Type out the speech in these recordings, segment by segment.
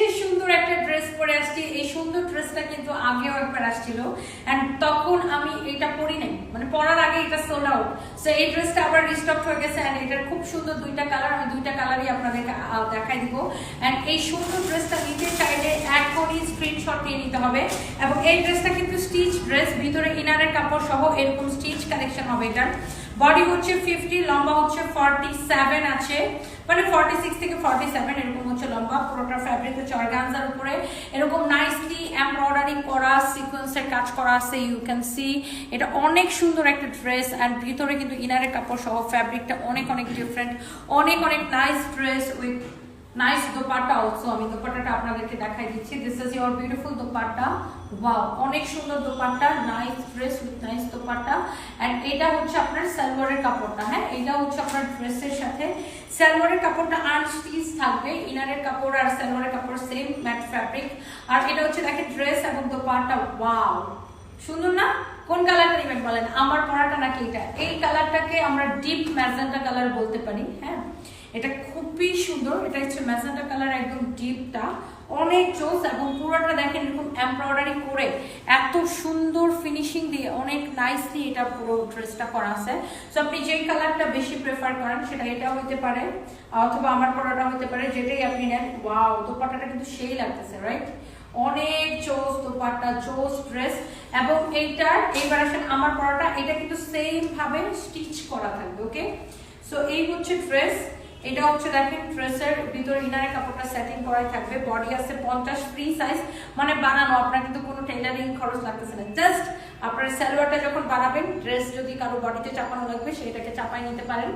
যে সুন্দর একটা ড্রেস পরে আসছি, এই সুন্দর ড্রেসটা কিন্তু আগেও একবার আসছিল এন্ড তখন আমি এটা পরি নাই, মানে পরার আগে এটা সোল্ড আউট। সো এই ড্রেসটা আবার রিস্টক হয়ে গেছে এন্ড এটার খুব সুন্দর দুইটা কালার, আমি দুইটা কালারই আপনাদেরকে দেখাই দিব। এন্ড এই সুন্দর ড্রেসটা নিতে চাইলে এখনই স্ক্রিনশট নিয়ে নিতে হবে। এবং এই ড্রেসটা কিন্তু স্টিচ ড্রেস, ভিতরে ইনারের কাপড় সহ এরকম স্টিচ কালেকশন হবে। এটার বডি হচ্ছে 50, লম্বা হচ্ছে 47 আছে, মানে 46 থেকে 47 এরকম হচ্ছে লম্বা। পুরোটা ফ্যাব্রিক হচ্ছে অর্গানজার উপরে এরকম নাইসলি এমব্রয়ডারি করা, সিকোয়েন্সের কাজ করা আছে, ইউ ক্যান সি। এটা অনেক সুন্দর একটা ড্রেস এন্ড ভিতরে কিন্তু ইনারের কাপড় সহ ফ্যাব্রিকটা অনেক অনেক ডিফারেন্ট, অনেক অনেক nice dress with nice dupatta also. আমি দোপাট্টাটা আপনাদেরকে দেখাই দিচ্ছি। This is your beautiful dupatta. Wow, অনেক সুন্দর dupatta, nice dress with nice dupatta. And এটা হচ্ছে আপনার সালোয়ারের কাপড়টা। হ্যাঁ, এটা হচ্ছে আপনার ড্রেসের সাথে সালোয়ারের কাপড়টা আনস্টিচ থাকবে, ইনারের কাপড় আর সালোয়ারের কাপড় সেম ম্যাট ফ্যাব্রিক। আর এটা হচ্ছে দেখেন ড্রেস এবং দোপাট্টা। ওয়াও, সুন্দর না? কোন কালারটা নেবেন বলেন, আমার পরাটা নাকি এটা? এই কালারটাকে আমরা ডিপ ম্যাজেন্টা কালার বলতে পারি। হ্যাঁ, এটা খুবই সুন্দর। এটা হচ্ছে ম্যাজেন্টা কালার, একদম ডিপটা, অনেক জোস। এবং পুরোটা দেখেন এরকম এমব্রয়ডারি করে এত সুন্দর ফিনিশিং দিয়ে অনেক নাইসলি এটা পুরো ড্রেসটা করা আছে। সো আপনি যেই কালারটা বেশি প্রেফার করেন সেটা এটা হতে পারে, অথবা আমার পরাটা হতে পারে, যেটাই আপনি নেন। ওয়াও, দোপাট্টাটা কিন্তু সেই লাগতেছে, রাইট? অনেক জোস দোপাট্টা, জোস ড্রেস। এবং এইটার এইবার আসেন আমার পরাটা, এটা কিন্তু সেম ভাবে স্টিচ করা থাকবে। ওকে, সো এই হচ্ছে ড্রেস। এটা হচ্ছে দেখেন ড্রেসের ভিতরে ইনারের কাপড়টা সেটিং করাই থাকবে। বডি আছে 50, ফ্রি সাইজ, মানে বানানো, আপনার কিন্তু কোনো টেইলারিং খরচ লাগতেছে না। জাস্ট আপনার সালোয়ারটা যখন বানাবেন, ড্রেস যদি কারো বডিতে চাপানো লাগবে সেটাকে চাপাই নিতে পারেন।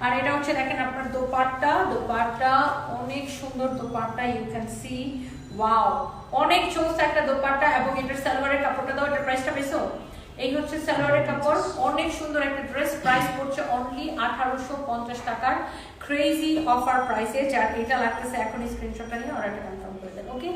আর এটা হচ্ছে দেখেন আপনার দোপাট্টা। দোপাট্টা অনেক সুন্দর dupatta, you can see. Wow, অনেক চোস একটা দোপাট্টা। এবং এটার সালোয়ারের কাপড়টা দাও, এটার প্রাইসটা বেশো। এই হচ্ছে সালোয়ারের কাপড়, অনেক সুন্দর একটা ড্রেস। প্রাইস পড়ছে অনলি 1850 টাকার ক্রেজি অফার প্রাইসে। যার এটা লাগতেছে এখন স্ক্রিনশটটা নিয়ে অর্ডারটা কনফার্ম করে দেন। ওকে।